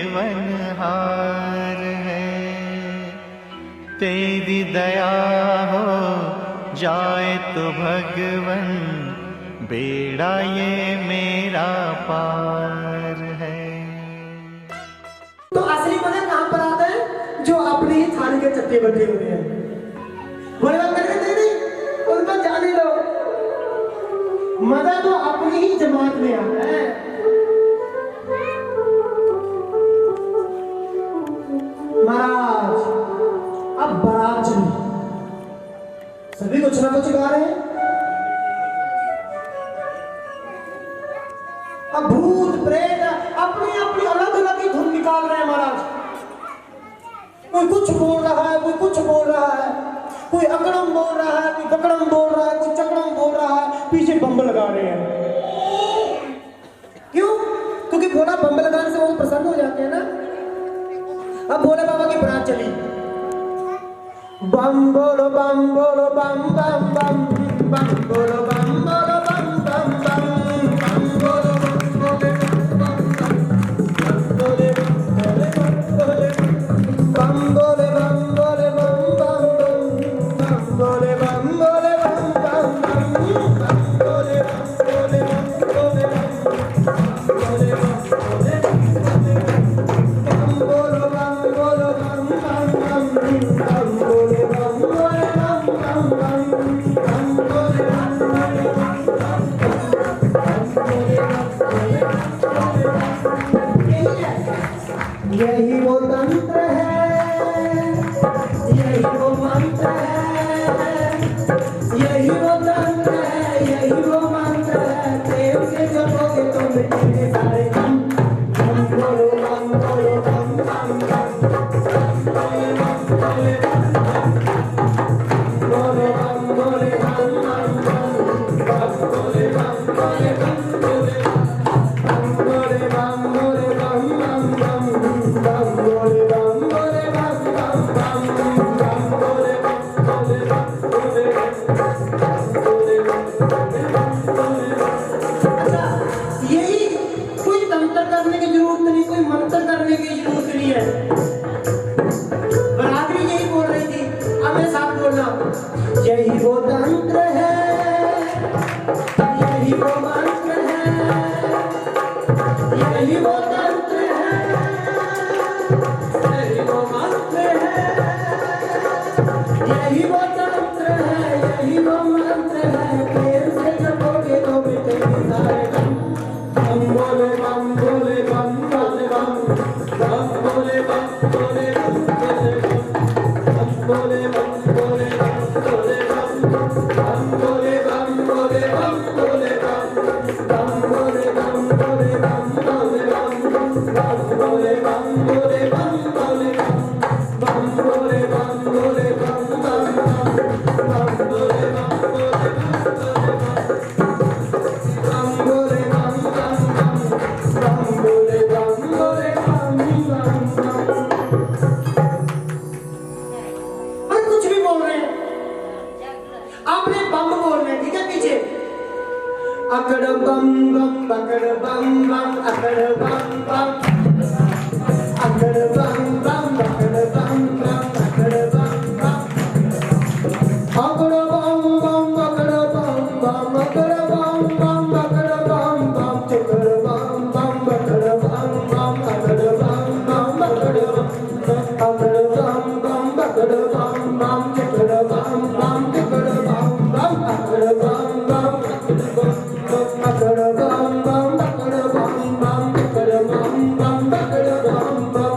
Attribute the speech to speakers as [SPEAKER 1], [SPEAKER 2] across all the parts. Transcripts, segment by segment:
[SPEAKER 1] वनहार है। तेरी दया हो जाए तो भगवन, बेड़ा ये मेरा पार है।
[SPEAKER 2] तो असली मजा कहां पर आता है? जो अपने ही थाने के चट्टे बट्टे होते हैं। बोले बात करके नहीं, उनको जाने दो। मजा तो अपनी ही जमात में आता है। महाराज अब बारात चली, सभी कुछ ना कुछ गा रहे हैं। अब भूत प्रेत अपनी अपनी अलग अलग ही धुन निकाल रहे हैं महाराज। कोई कुछ बोल रहा है, कोई कुछ बोल रहा है, कोई अकड़म बोल रहा है, कोई बकड़म बोल रहा है, कोई चकड़म बोल रहा है, पीछे बम लगा रहे हैं। क्यों? क्योंकि भोला बम लगाने से बहुत प्रसन्न हो जाते हैं ना। अब भोले बाबा की बारात चली। बम बोलो बम बोलो बम बम बम, बम बोलो बम बोलो बम बम बम, बम बोलो बम बोले बम बम बम, बोले बम बोले बम बोले बम बोले बम बोले बम बम बम, बोले बम बोले बम बम बम, बम बोले बम बोले बम बोले बम, बोले बम बोले बम बोले बम बोलो बम बोलो बम बम बम, बम बोले बम बोले बम बम बम, बम बोले बम बोले बम बम। यही वो तंत्र है, यही वो मंत्र है, यही वो तंत्र है, यही वो मंत्र है। प्रेम से जपोगे तो मिटेंगे सारे गम। बम बोलो बम बोलो बम बम बम, बोले बम बोले बम बम, बोलो बम बोले बम बम बम, बम बोले बम बोले बम बोले बम, बोले बम बोले बम बम बम, बम बोले बम बोले बम बम बम, बम बोले बम बोले बम बोले बम, बोले बम बोले बम बोले बम। अच्छा, यही कोई तंत्र करने की जरूरत नहीं, कोई मंत्र करने की जरूरत नहीं है। बरादरी यही बोल रही थी। अब मेरे साथ बोलना, यही वो तंत्र है, यही वो मंत्र है, यही वो तंत्र है, यही वो मंत्र है, यही वो तंत्र है, यही वो मंत्र है। प्रेम से जपोगे तो मिटेंगे सारे गम। बम बोले बम बोले बम बोले बम, बम बोले बम बोले बम बोले बम, बम बोले बम बोले बम बोले बम, बम बोले बम बोले बम बोले बम, बम बोले बम बोले बम बोले बम, बम बोले बम बोले बम बोले बम, बम बोले बम बोले बम बम बम, बम बोले बम बोले बम बोले बम, बम बोले बम बम बम, बम बोले बम बोले बम बम बम। अरे कुछ भी बोल रहे हैं, आपने बम बोलना है, ठीक है? पीछे अकड़ बम बम बकड़ बम बम, अकड़ बम बम, अकड़ बम बम बकड़ बम बम, अकड़ बम बम, अकड़ बम बम बकड़ बम बम, अकड़ बम बम बकड़ बम बम, चकड़ बम बम बकड़ बम बम, अकड़ बम बम बकड़ बम बम, अकड़ बम बम बकड़ बम बम, चकड़ बम बम चकड़ बम बम, अकड़ बम बम बकड़ बम बम, अकड़ बम बम बकड़ बम बम, चकड़ बम बम बकड़ बम बम।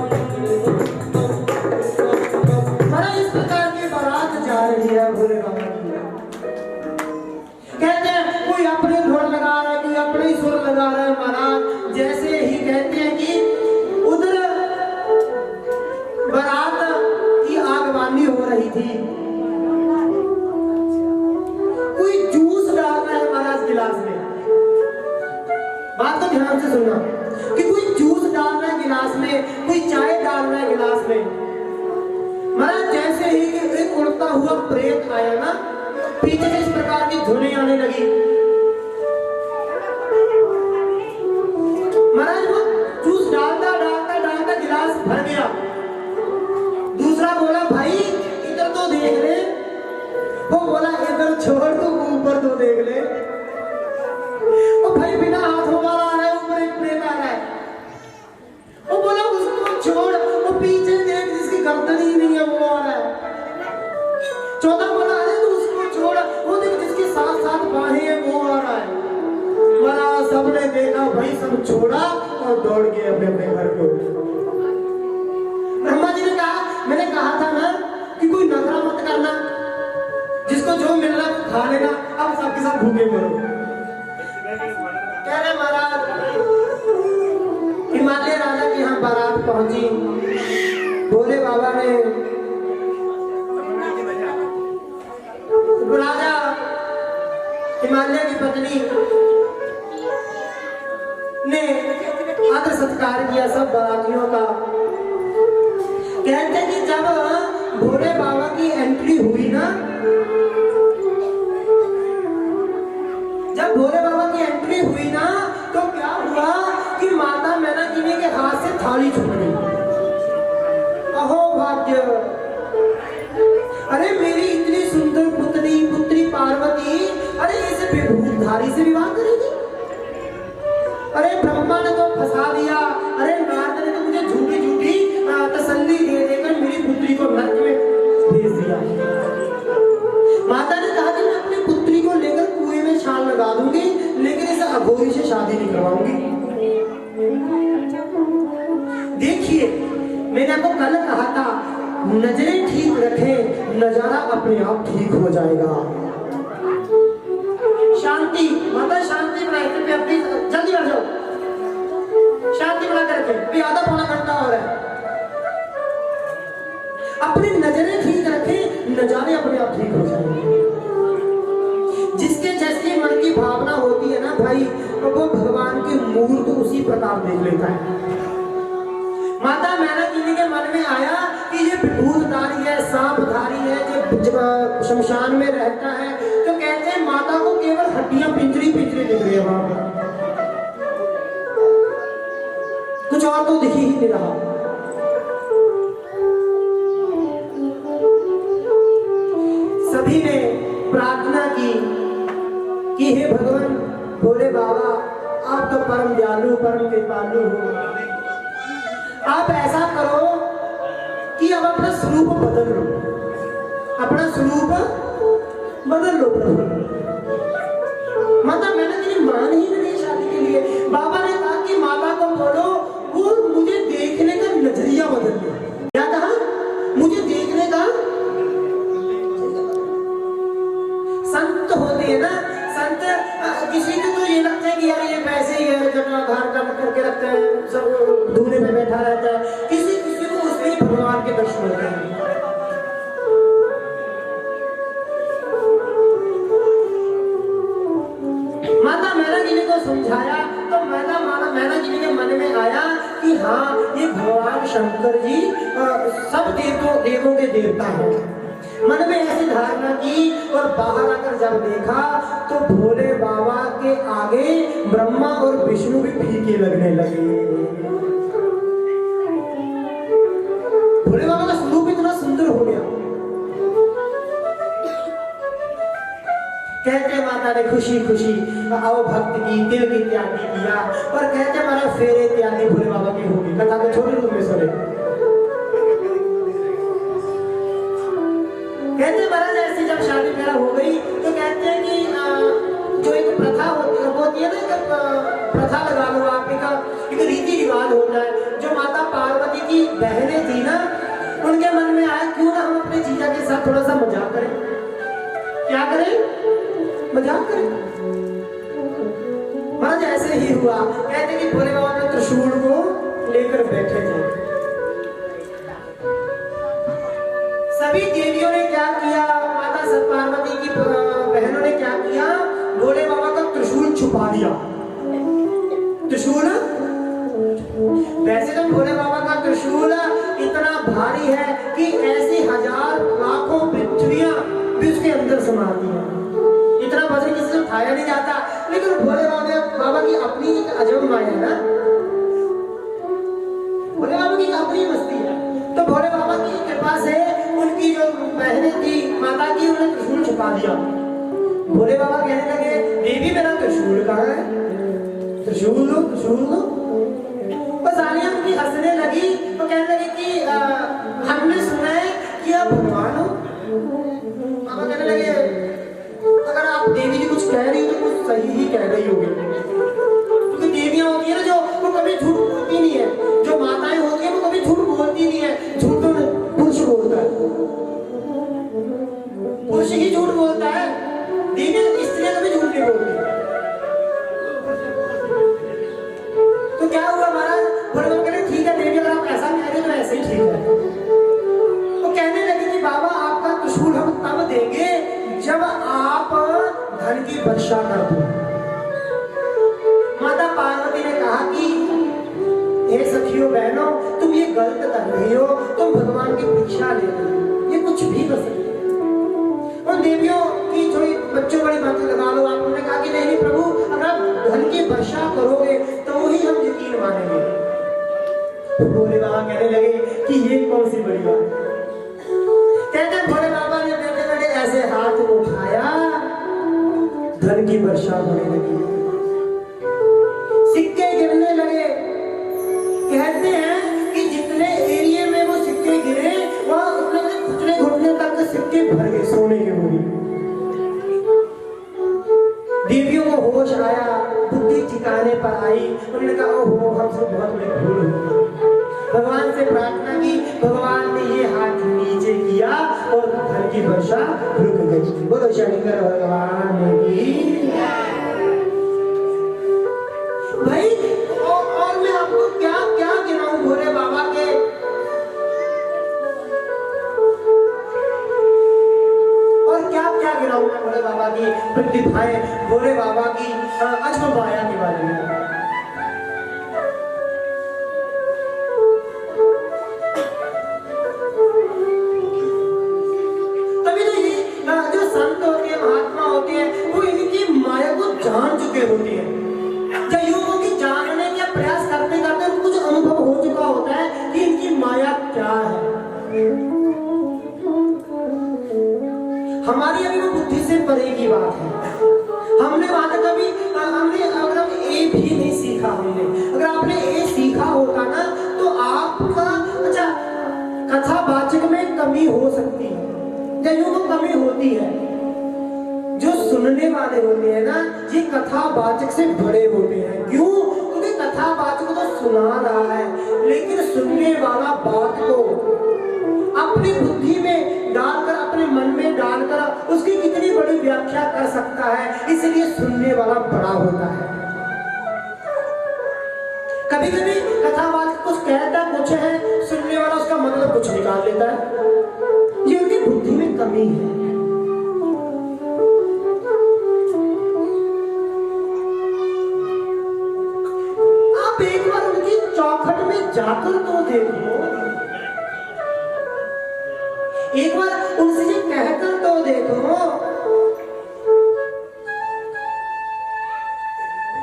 [SPEAKER 2] महाराज इस प्रकार की बारात जा रही है भोले बाबा की। कहते हैं कोई अपने धुन लगा रहा है, कोई अपने ही सुर लगा रहा है। महाराज जैसे ही कहते हैं कि उधर बारात की आगवानी हो रही थी, कोई जूस डाल रहा है महाराज गिलास में। बात को ध्यान से सुनना कि कोई जूस डाल रहा है गिलास में, कोई चाय डाल रहा है गिलास में। महाराज जैसे ही एक उड़ता हुआ प्रेत आया ना, पीछे से इस प्रकार की धुनें आने लगी। महाराज वो जूस डालता डालता वो बोला इधर छोड़ तू ऊपर तो देख ले। वो भाई बिना हाथों वाला आ रहा है, ऊपर एक प्लेट आ रहा है। वो बोला उसको छोड़, वो पीछे देख जिसकी गर्दन ही नहीं है वो आ रहा है। चौथा बोला अरे तू उसको छोड़, वो देख जिसके साथ साथ बाहें हैं वो आ रहा है। बोला सबने देखा भाई, सब छोड़ा और दौड़ गए अपने अपने घर को। ब्रह्मा जी ने कहा, मैंने कहा था ना कि कोई नखरा मत करना, जिसको जो मिल रहा है खा लेना, अब सबके साथ भूखे मरो। कह रहे महाराज हिमालय राजा के यहाँ बारात पहुंची। भोले बाबा ने राजा हिमालय की पत्नी ने आदर सत्कार किया सब बारातियों का। कहते कि जब भोले बाबा की एंट्री हुई ना, जब भोले बाबा की एंट्री हुई ना, तो क्या हुआ कि माता मैनाकिनी के हाथ से थाली छूट गई। अहो भाग्य, अरे मेरी इतनी सुंदर पुत्री पार्वती, अरे इस विभूतधारी से विवाह करेगी। अरे ब्रह्मा ने तो फंसा दिया, अरे नारद ने तो मुझे झूठी झूठी तसल्ली दे देकर मेरी पुत्री को नरक में भेज दिया। माता ने कहा कि मैं अपनी पुत्री को लेकर कुएं में छाल लगा दूंगी, लेकिन इस अघोरी से शादी नहीं करवाऊंगी। देखिए मैंने आपको कल कहा था, नजरें ठीक रखें, नजारा अपने आप ठीक हो जाएगा। शांति, माता शांति बनाए थे अपनी, जल्दी आ जाओ, शांति बना करके आधा पौना घंटा हो रहा है। अपनी नजरें ठीक रखें, नजारे अपने आप ठीक हो जाएंगे। जिसके जैसी मन की भावना होती है ना भाई, वो भगवान की मूर्त उसी प्रकार देख लेता है। माता मैनाकिनी के मन में आया कि ये विभूतधारी है, सांपधारी है, जो शमशान में रहता है, तो कहते हैं माता को केवल हड्डियां पिंजरी पिंजरी दिख रही है वहां पर, कुछ और तो दिख ही नहीं रहा। सभी ने प्रार्थना की कि हे भगवान भोले बाबा, आप तो परम दयालु परम कृपालु हो, आप ऐसा करो कि अब अपना स्वरूप बदल लो, अपना स्वरूप बदल लो प्रभु। माता मैनाकिनी मान ही नहीं शादी के लिए। बाबा ने कहा कि माता को बोलो वो मुझे देखने का नजरिया बदल ले। क्या कहा? मुझे देखने का। संत होते हैं ना, संत किसी को तो ये लगता है कि यार ये पैसे ही है, जब आधार कार्ड करके रखते हैं, सब धूने में बैठा रहता है। किसी किसी को उसमें ही भगवान के दर्शन होते हैं। माता मैनाकिनी को समझाया तो माता मैनाकिनी के मन में आया कि हाँ ये भगवान शंकर जी सब देवों के देवता हैं। मन में ऐसी धारणा की और बाहर आकर जब देखा तो भोले बाबा के आगे ब्रह्मा और विष्णु भी फीके लगने लगे। भोले बाबा का स्वरूप इतना सुंदर हो गया। कहते माता ने खुशी खुशी आओ भक्त की दिल की त्यागी किया, और कहते हमारा फेरे त्यागी भोले बाबा की होगी। कथा को छोटे रूप में सुने। कहते महाराज ऐसी जब शादी मेरा हो गई तो कहते हैं कि जो एक प्रथा होती है ना, एक प्रथा लगा लो आप, एक रीति रिवाज होता है। जो माता पार्वती की बहनें थी ना, उनके मन में आया क्यों ना हम अपने जीजा के साथ थोड़ा सा मजाक करें। क्या करें? मजाक करें। महाराज ऐसे ही हुआ। कहते कि भोले बाबा ने त्रिशूल को लेकर बैठे थे। सभी देवियों ने क्या किया, माता पार्वती की बहनों ने क्या किया, भोले बाबा का त्रिशूल छुपा दिया। त्रिशूल वैसे तो भोले बाबा का त्रिशूल इतना भारी है कि ऐसी हजार लाखों पृथ्वियां भी उसके अंदर समाती हैं। इतना वजन किसी से उठाया नहीं जाता। लेकिन भोले बाबा की अपनी एक अजब माया है ना, भोले बाबा की अपनी मस्ती है। तो भोले बाबा की कृपा से उनकी जो बहनें थी माता की, उन्होंने त्रिशूल छुपा दिया। भोले बाबा कहने लगे देवी मेरा त्रिशूल कहाँ है, त्रिशूल दो त्रिशूल दो। बस आलिया उनकी हंसने लगी तो कहने लगी कि हमने सुना है कि आप भगवान हो। बाबा कहने लगे अगर आप देवी जी कुछ कह रही हो तो कुछ सही ही कह रही होगी, क्योंकि देवियां होती है ना जो वो कभी झूठ बोलती नहीं है, जो माताएं होती है वो कभी झूठ बोलती नहीं है। झूठ तो पुरुष बोलता है, पुरुष ही झूठ बोलता है, देवी स्त्रियां कभी झूठ नहीं बोलती। तो क्या हुआ महाराज, भोले बाबा कह रहे ठीक है देवी अगर आप ऐसा कह रहे हो तो ऐसे ही ठीक है। तो कहने लगे कि बाबा आपका त्रिशूल हम तब देंगे जब आप धन की वर्षा कर दो। माता पार्वती ने कहा कि हे सखियों बहनों तुम ये गलत कर रही हो, तुम भगवान की भिक्षा ले रही हो, ये कुछ भी कर सकते हो। उन देवियों की थोड़ी बच्चों बड़ी बातें लगा लो। आपने कहा कि नहीं प्रभु अगर आप धन की वर्षा करोगे तो ही हम यकीन मानेंगे। तो भोले बाबा कहने लगे कि ये कौन सी बड़ी बात। कहते भोले बाबा ने बैठे बैठे ऐसे हाथ उठाया, धन की वर्षा होने लगी, सिक्के गिरने लगे। कहते हैं कि जितने एरिया में वो सिक्के गिरे वहां उतने घुटने तक सिक्के भर गए सोने के मूरी। देवियों को होश आया, बुद्धि ठिकाने पर आई, उन्होंने कहा ओहो हमसे बहुत बड़ी भूल हुई। भगवान से प्रार्थना की, भगवान ने ये हाथ नीचे किया और धन की वर्षा रुक गई। बोलो शंकर भगवान की। भाई और मैं आपको क्या क्या गिनाऊं भोले बाबा के। और क्या क्या गिनाऊं मैं भोले बाबा की प्रतिभाएं, भोले बाबा की अजब माया के बारे में। तभी तो ये जो संत होते हैं महात्मा होते हैं वो इनकी माया को जान चुके होते हैं। जब युवकों की जानने का प्रयास करते करते उनको कुछ अनुभव हो चुका होता है कि इनकी माया क्या है। हमारी अभी वो बुद्धि से परे की बात है। हमने वहां तक कभी हमने अगर हम ए भी नहीं सीखा, हमने अगर आपने ए सीखा होता ना तो आपका अच्छा कथावाचक में कमी हो सकती है, जब को कमी होती है। जो सुनने वाले होते हैं ना ये कथावाचक से बड़े होते हैं। क्यों? क्योंकि कथावाचक तो सुना रहा है लेकिन सुनने वाला बात को अपनी बुद्धि में डालकर, अपने मन में डालकर उसकी कितनी बड़ी व्याख्या कर सकता है, इसलिए सुनने वाला बड़ा होता है। कभी कभी कथावाचक कुछ कहता कुछ है, सुनने वाला उसका मतलब कुछ निकाल लेता है। ये उनकी बुद्धि में कमी है। आप एक बार उनकी चौखट में जाकर तो देखो, एक बार उनसे ये कहकर तो देखो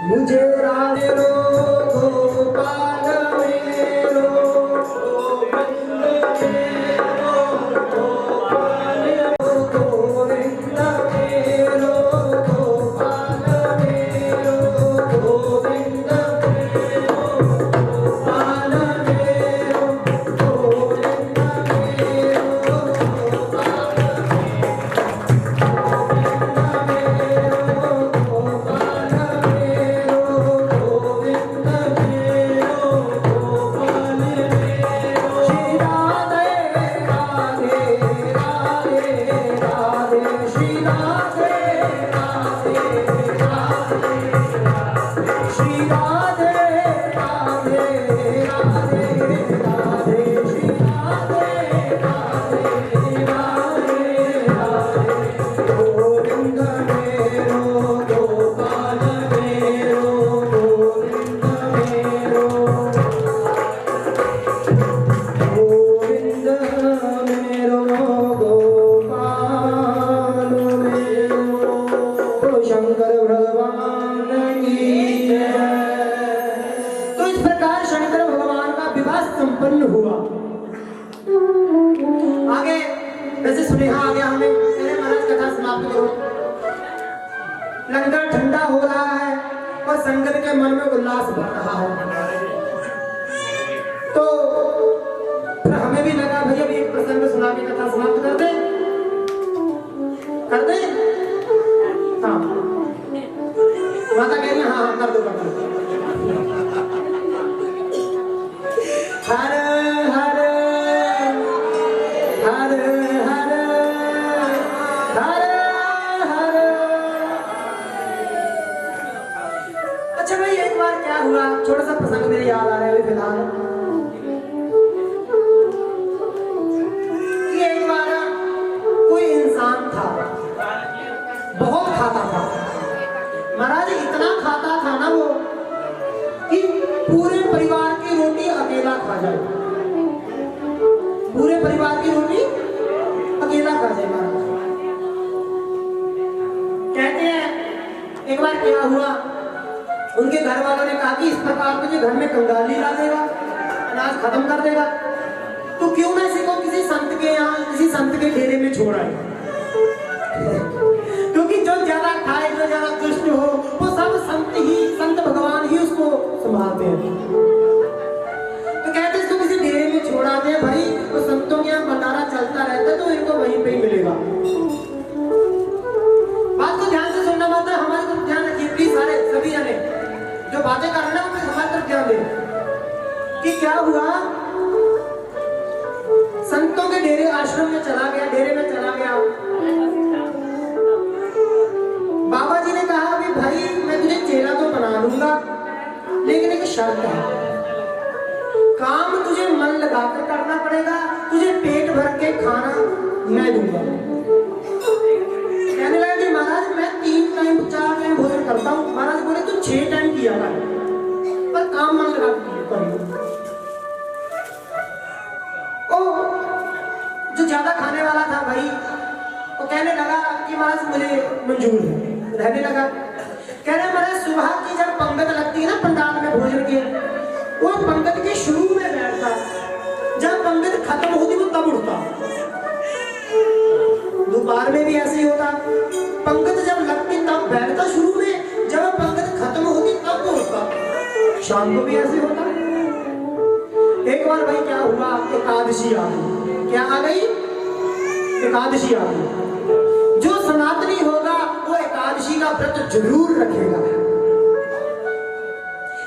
[SPEAKER 2] मुझे राधे रो गोपाल मेरो गोविंद मेरो गोपाल गोविंद मेरो गोपाल मेरो गोविंद मेरो गोपाल मेरो गोविंद संपन्न हुआ। आगे वैसे सुनेहा आ गया हमें, अरे महाराज कथा समाप्त करो। लंगर ठंडा हो रहा है और संगत के मन में उल्लास बढ़ रहा है। तो फिर हमें भी लगा भाई अभी एक प्रसंग सुना के कथा समाप्त कर दे, कर दे। हाँ माता कह रही है हाँ हाँ कर दो कर दो। हर हर हर हर हर हर। अच्छा भाई एक बार क्या हुआ, छोटा सा प्रसंग मेरे याद आ रहा है अभी फिलहाल कि एक बार कोई इंसान था, बहुत खाता था महाराज, इतना खाता था ना वो कि पूरे परिवार की रोटी अकेला खा जाए, पूरे परिवार की रोटी अकेला खा जाए महाराज। कहते हैं एक बार क्या हुआ, उनके घर वालों ने कहा कि इस प्रकार तुझे घर में कंगाली ला देगा, अनाज खत्म कर देगा, तो क्यों ना इसी को किसी संत के यहाँ, किसी संत के डेरे में छोड़ आए, क्योंकि जो ज्यादा खाए, जो ज्यादा दुष्ट हो, वो सब संत भगवान ही उसको संभालते हैं। तो कहते इसको किसी डेरे में छोड़ाते हैं भाई, तो संतों के यहाँ भंडारा चलता रहता है तो इनको वहीं पे ही मिलेगा। बात को ध्यान से सुनना माता, हमारे तरफ ध्यान रखिए प्लीज, सारे सभी जने जो बातें कर रहे हैं उनको हमारी तरफ ध्यान दें कि क्या हुआ। संतों के डेरे आश्रम में चला गया, डेरे में चला गया। बाबा जी ने कहा अभी भाई मैं तुझे चेला तो बना लूंगा, लेकिन एक शर्त है, काम तुझे मन लगाकर करना पड़ेगा, तुझे पेट भर के खाना मैं दूंगा। कहने लगा कि महाराज मैं 3 टाइम 4 टाइम भोजन करता हूँ। महाराज बोले तू 6 टाइम किया कर, पर काम मन लगा कर। जो ज्यादा खाने वाला था भाई वो कहने लगा कि महाराज मुझे मंजूर है, रहने लगा। कह रहे महाराज सुबह की जब पंगत लगती है ना पंडाल में भोजन की, वो पंगत के शुरू में बैठता, जब पंगत खत्म होती वो तब उठता। दोपहर में भी ऐसे ही होता, पंगत जब लगती तब बैठता शुरू में, जब पंगत खत्म होती तब तो उठता। शाम को भी ऐसे होता। एक बार भाई क्या हुआ, एकादशी आ गई। क्या आ गई? एकादशी आ गई। जो सनातनी होगा वो एकादशी का व्रत जरूर रखेगा।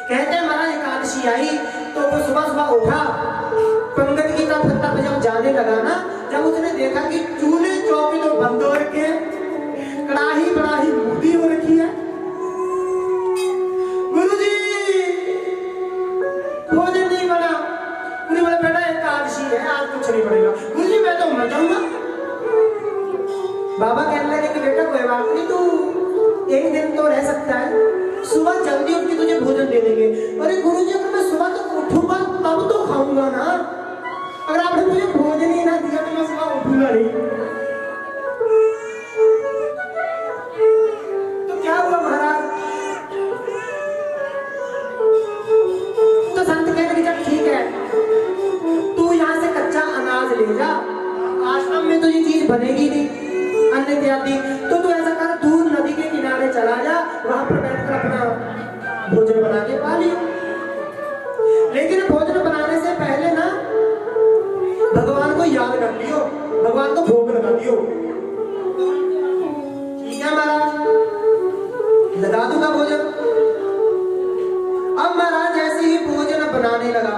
[SPEAKER 2] कहते हैं महाराज एकादशी आई तो वो सुबह सुबह उठा, पंगत की तरफ जब जाने लगा ना, जब उसने देखा कि चूल्हे चौके तो बंद हो रखे हैं, कड़ाही बड़ाही मूदी हो रखी है। गुरुजी भोजन नहीं बना, उन्हें बोला बेटा एकादशी है आज कुछ नहीं बनेगा। गुरुजी मैं तो मर जाऊंगा। बाबा कहने लगे कि बेटा कोई बात नहीं, तू एक दिन तो रह सकता है, सुबह जल्दी उठ के तुझे भोजन दे देंगे। अरे गुरुजी अगर मैं सुबह तक उठूंगा तब तो खाऊंगा ना, अगर आपने मुझे भोजन ही ना दिया तो मैं सुबह उठूंगा नहीं। तो क्या हुआ महाराज, तो संत कहने लगे जब ठीक है तू यहाँ से कच्चा अनाज ले जा, आश्रम में तो ये चीज बनेगी नहीं अन्न इत्यादि, तो तू ऐसा कर दूर नदी के किनारे चला जा, वहां पर बैठकर अपना भोजन बना के पा लियो। लेकिन भोजन बनाने से पहले ना भगवान को याद कर लियो, भगवान को भोग लगा दियो। ठीक है महाराज, लगा दूंगा भोजन। अब महाराज ऐसे ही भोजन बनाने लगा।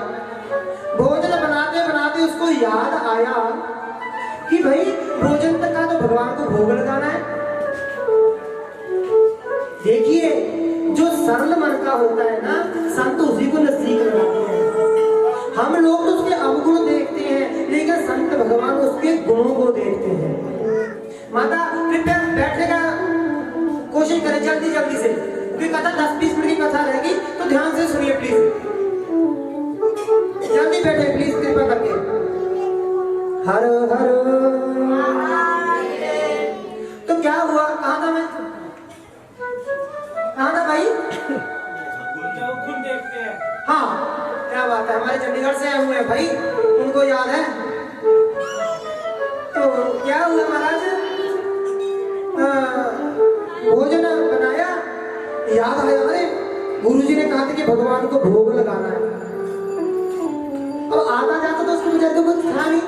[SPEAKER 2] भोजन बनाते बनाते उसको याद आया कि भाई भोजन तक का तो भगवान को भोग लगाना है। देखिए जो सरल मन का होता है ना, संत उसी को नजदीक लगाते हैं। हम लोग तो उसके अवगुण देखते हैं, लेकिन संत भगवान उसके गुणों को देखते हैं। माता कृपया बैठने का कोशिश करें जल्दी जल्दी से, क्योंकि कथा 10-20 मिनट की कथा रहेगी, तो ध्यान से सुनिए प्लीज, जल्दी बैठे प्लीज कृपा करके। हर हर। तो क्या हुआ, कहाँ था मैं, कहाँ था भाई? हाँ क्या बात है, हमारे चंडीगढ़ से आए हुए हैं भाई, उनको याद है। तो तो क्या हुआ महाराज? भोजन बनाया, याद आया अरे गुरुजी ने कहा था कि भगवान को भोग लगाना है। अब आता जाता तो उसको बेचारे को कुछ था नहीं।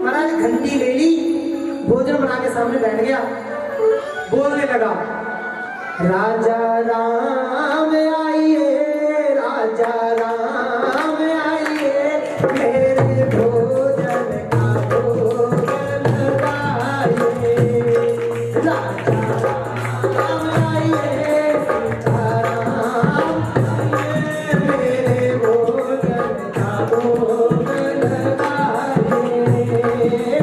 [SPEAKER 2] महाराज घंटी ले ली, भोजन बना के सामने बैठ गया, बोलने लगा, राजा राम आइए, राजा राम आइए, मेरे भोजन का भोग लगाइए। राजा राम आइए, सीताराम आइए, मेरे भोजन का भोग लगाइए,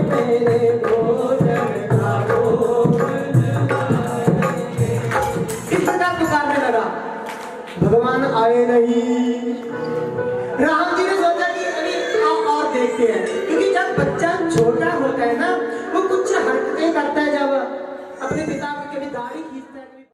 [SPEAKER 2] मेरे भोजन का भोग लगाइए। इस प्रकार पुकारने लगा, भगवान आए नहीं। राम जी ने सोचा कि अभी और देखते हैं, क्योंकि जब बच्चा